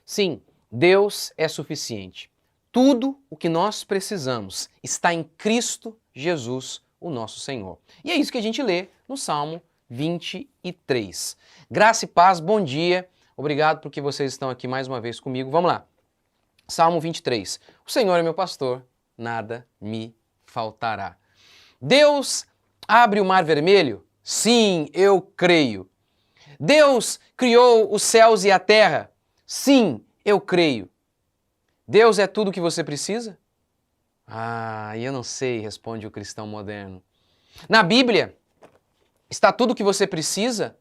Sim, Deus é suficiente. Tudo o que nós precisamos está em Cristo Jesus, o nosso Senhor. E é isso que a gente lê no Salmo 23. Graça e paz, bom dia. Obrigado porque vocês estão aqui mais uma vez comigo. Vamos lá. Salmo 23. O Senhor é meu pastor, nada me faltará. Deus abre o mar vermelho? Sim, eu creio. Deus criou os céus e a terra? Sim, eu creio. Deus é tudo o que você precisa? Ah, eu não sei, responde o cristão moderno. Na Bíblia, está tudo o que você precisa?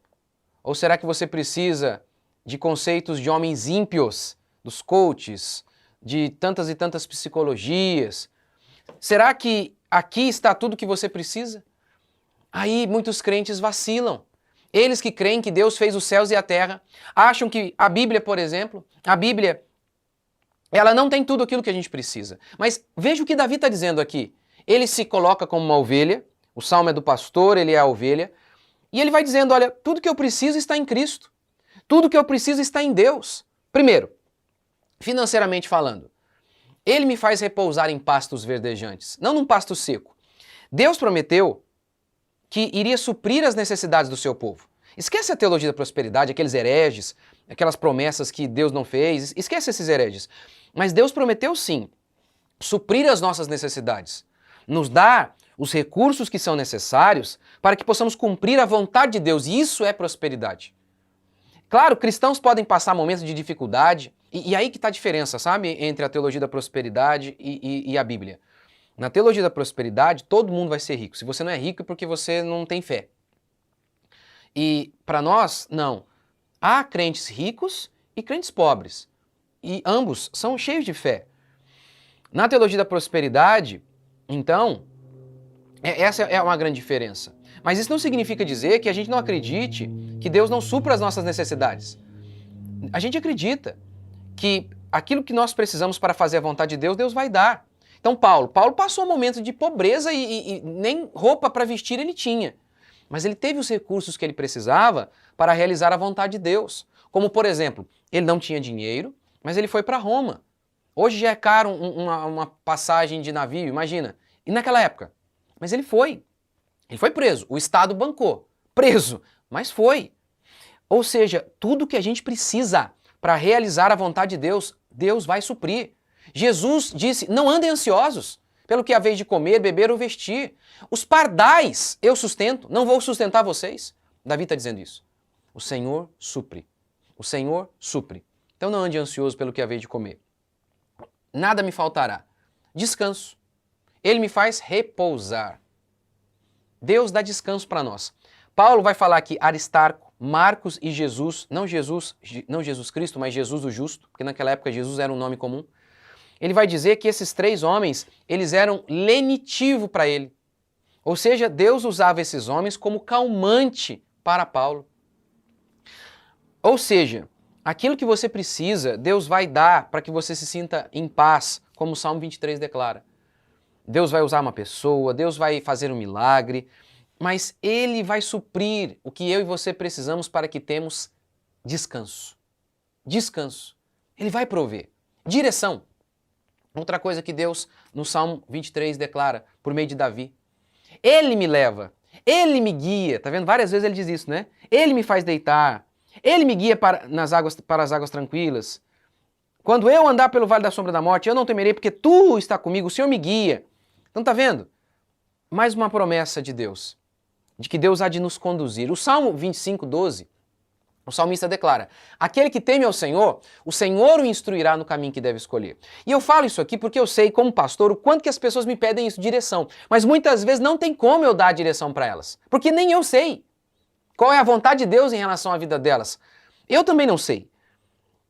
Ou será que você precisa de conceitos de homens ímpios, dos coaches, de tantas e tantas psicologias? Será que aqui está tudo o que você precisa? Aí muitos crentes vacilam. Eles que creem que Deus fez os céus e a terra, acham que a Bíblia, por exemplo, a Bíblia, ela não tem tudo aquilo que a gente precisa. Mas veja o que Davi está dizendo aqui. Ele se coloca como uma ovelha, o salmo é do pastor, ele é a ovelha, e ele vai dizendo, olha, tudo que eu preciso está em Cristo. Tudo que eu preciso está em Deus. Primeiro, financeiramente falando, ele me faz repousar em pastos verdejantes, não num pasto seco. Deus prometeu que iria suprir as necessidades do seu povo. Esquece a teologia da prosperidade, aqueles hereges, aquelas promessas que Deus não fez, esquece esses hereges. Mas Deus prometeu sim, suprir as nossas necessidades, nos dar os recursos que são necessários para que possamos cumprir a vontade de Deus, e isso é prosperidade. Claro, cristãos podem passar momentos de dificuldade, e aí que está a diferença, sabe, entre a teologia da prosperidade e a Bíblia. Na teologia da prosperidade, todo mundo vai ser rico. Se você não é rico é porque você não tem fé. E para nós, não. Há crentes ricos e crentes pobres. E ambos são cheios de fé. Na teologia da prosperidade, então, essa é uma grande diferença. Mas isso não significa dizer que a gente não acredite que Deus não supra as nossas necessidades. A gente acredita que aquilo que nós precisamos para fazer a vontade de Deus, Deus vai dar. Então Paulo passou um momento de pobreza e nem roupa para vestir ele tinha. Mas ele teve os recursos que ele precisava para realizar a vontade de Deus. Como, por exemplo, ele não tinha dinheiro, mas ele foi para Roma. Hoje já é caro uma passagem de navio, imagina. E naquela época? Mas ele foi. Ele foi preso. O Estado bancou. Preso. Mas foi. Ou seja, tudo que a gente precisa para realizar a vontade de Deus, Deus vai suprir. Jesus disse, não andem ansiosos pelo que haveis de comer, beber ou vestir. Os pardais eu sustento, não vou sustentar vocês. Davi está dizendo isso. O Senhor supre. O Senhor supre. Então não ande ansioso pelo que haveis de comer. Nada me faltará. Descanso. Ele me faz repousar. Deus dá descanso para nós. Paulo vai falar aqui Aristarco, Marcos e Jesus, não Jesus Cristo, mas Jesus o Justo, porque naquela época Jesus era um nome comum. Ele vai dizer que esses três homens, eles eram lenitivo para ele. Ou seja, Deus usava esses homens como calmante para Paulo. Ou seja, aquilo que você precisa, Deus vai dar para que você se sinta em paz, como o Salmo 23 declara. Deus vai usar uma pessoa, Deus vai fazer um milagre, mas Ele vai suprir o que eu e você precisamos para que temos descanso. Descanso. Ele vai prover. Direção. Outra coisa que Deus, no Salmo 23, declara, por meio de Davi. Ele me leva, Ele me guia, tá vendo? Várias vezes ele diz isso, né? Ele me faz deitar, Ele me guia para as águas tranquilas. Quando eu andar pelo vale da sombra da morte, eu não temerei, porque Tu está comigo, o Senhor me guia. Então tá vendo? Mais uma promessa de Deus, de que Deus há de nos conduzir. O Salmo 25, 12, o salmista declara, aquele que teme ao Senhor, o Senhor o instruirá no caminho que deve escolher. E eu falo isso aqui porque eu sei, como pastor, o quanto que as pessoas me pedem isso, direção. Mas muitas vezes não tem como eu dar a direção para elas, porque nem eu sei qual é a vontade de Deus em relação à vida delas. Eu também não sei.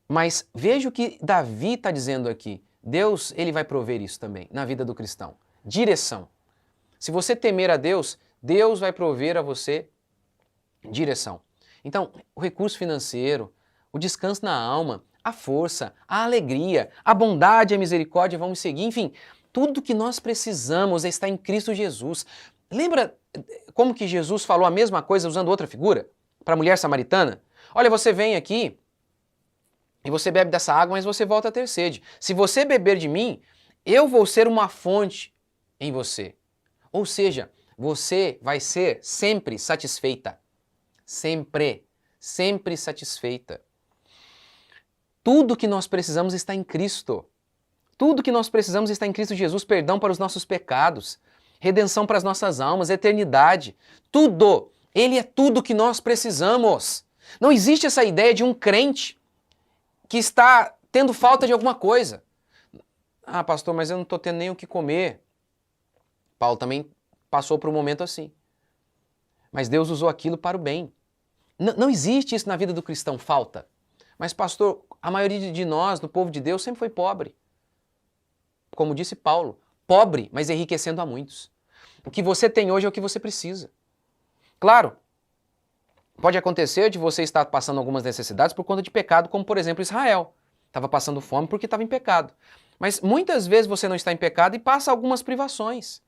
Mas veja o que Davi está dizendo aqui. Deus, ele vai prover isso também na vida do cristão. Direção. Se você temer a Deus, Deus vai prover a você direção. Então, o recurso financeiro, o descanso na alma, a força, a alegria, a bondade e a misericórdia vão me seguir. Enfim, tudo que nós precisamos está em Cristo Jesus. Lembra como que Jesus falou a mesma coisa usando outra figura para a mulher samaritana? Olha, você vem aqui E você bebe dessa água, mas você volta a ter sede. Se você beber de mim, eu vou ser uma fonte em você. Ou seja, você vai ser sempre satisfeita. Sempre, sempre satisfeita. Tudo que nós precisamos está em Cristo. Tudo que nós precisamos está em Cristo Jesus, perdão para os nossos pecados, redenção para as nossas almas, eternidade. Tudo! Ele é tudo que nós precisamos. Não existe essa ideia de um crente que está tendo falta de alguma coisa. Ah, pastor, mas eu não estou tendo nem o que comer. Paulo também passou por um momento assim. Mas Deus usou aquilo para o bem. Não existe isso na vida do cristão, falta. Mas, pastor, a maioria de nós, do povo de Deus, sempre foi pobre. Como disse Paulo, pobre, mas enriquecendo a muitos. O que você tem hoje é o que você precisa. Claro, pode acontecer de você estar passando algumas necessidades por conta de pecado, como por exemplo Israel. Estava passando fome porque estava em pecado. Mas muitas vezes você não está em pecado e passa algumas privações.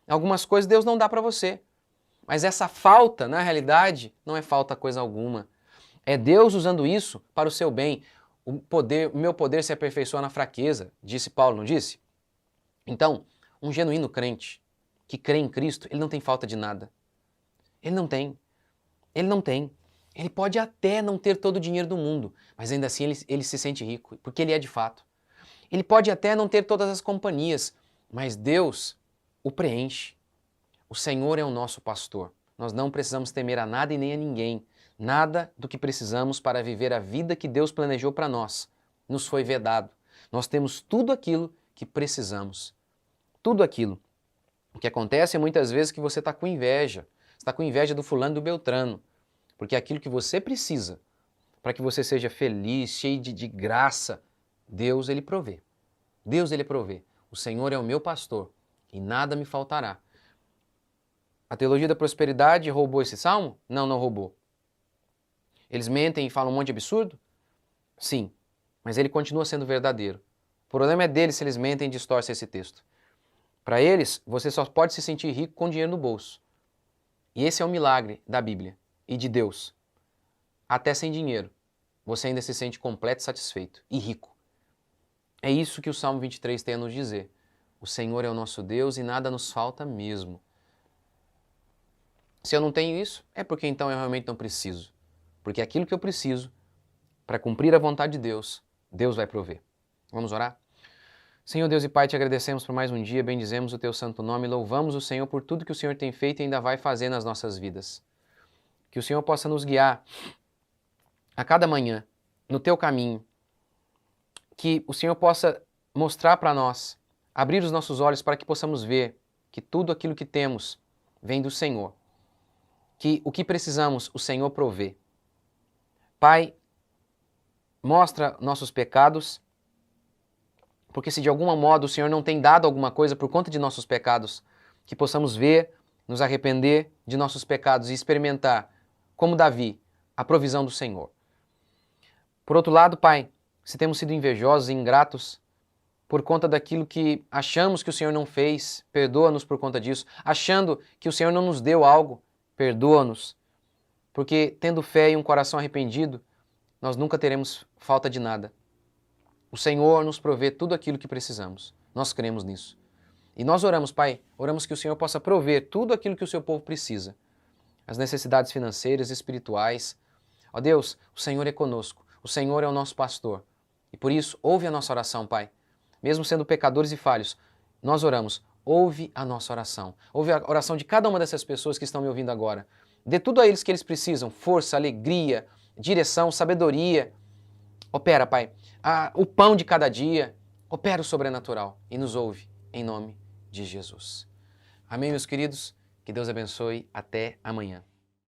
Algumas coisas Deus não dá para você. Mas essa falta, na realidade, não é falta coisa alguma. É Deus usando isso para o seu bem. O meu poder se aperfeiçoa na fraqueza, disse Paulo, não disse? Então, um genuíno crente que crê em Cristo, ele não tem falta de nada. Ele não tem. Ele não tem. Ele pode até não ter todo o dinheiro do mundo, mas ainda assim ele se sente rico, porque ele é de fato. Ele pode até não ter todas as companhias, mas Deus o preenche. O Senhor é o nosso pastor. Nós não precisamos temer a nada e nem a ninguém. Nada do que precisamos para viver a vida que Deus planejou para nós nos foi vedado. Nós temos tudo aquilo que precisamos. Tudo aquilo. O que acontece é muitas vezes que você está com inveja. Você está com inveja do fulano e do beltrano. Porque aquilo que você precisa para que você seja feliz, cheio de graça, Deus ele provê. Deus ele provê. O Senhor é o meu pastor e nada me faltará. A teologia da prosperidade roubou esse salmo? Não, não roubou. Eles mentem e falam um monte de absurdo? Sim, mas ele continua sendo verdadeiro. O problema é deles se eles mentem e distorcem esse texto. Para eles, você só pode se sentir rico com dinheiro no bolso. E esse é o milagre da Bíblia e de Deus. Até sem dinheiro, você ainda se sente completo e satisfeito e rico. É isso que o Salmo 23 tem a nos dizer. O Senhor é o nosso Deus e nada nos falta mesmo. Se eu não tenho isso, é porque então eu realmente não preciso. Porque aquilo que eu preciso, para cumprir a vontade de Deus, Deus vai prover. Vamos orar? Senhor Deus e Pai, te agradecemos por mais um dia, bendizemos o Teu santo nome, louvamos o Senhor por tudo que o Senhor tem feito e ainda vai fazer nas nossas vidas. Que o Senhor possa nos guiar a cada manhã no Teu caminho. Que o Senhor possa mostrar para nós, abrir os nossos olhos para que possamos ver que tudo aquilo que temos vem do Senhor. Que o que precisamos, o Senhor provê. Pai, mostra nossos pecados, porque se de algum modo o Senhor não tem dado alguma coisa por conta de nossos pecados, que possamos ver, nos arrepender de nossos pecados e experimentar, como Davi, a provisão do Senhor. Por outro lado, Pai, se temos sido invejosos e ingratos por conta daquilo que achamos que o Senhor não fez, perdoa-nos por conta disso. Achando que o Senhor não nos deu algo, perdoa-nos. Porque tendo fé e um coração arrependido, nós nunca teremos falta de nada. O Senhor nos provê tudo aquilo que precisamos. Nós cremos nisso. E nós oramos, Pai, oramos que o Senhor possa prover tudo aquilo que o seu povo precisa. As necessidades financeiras, espirituais. Ó Deus, o Senhor é conosco. O Senhor é o nosso pastor. E por isso, ouve a nossa oração, Pai. Mesmo sendo pecadores e falhos, nós oramos. Ouve a nossa oração. Ouve a oração de cada uma dessas pessoas que estão me ouvindo agora. Dê tudo a eles que eles precisam. Força, alegria, direção, sabedoria. Opera, Pai, o pão de cada dia. Opera o sobrenatural e nos ouve, em nome de Jesus. Amém, meus queridos? Que Deus abençoe. Até amanhã.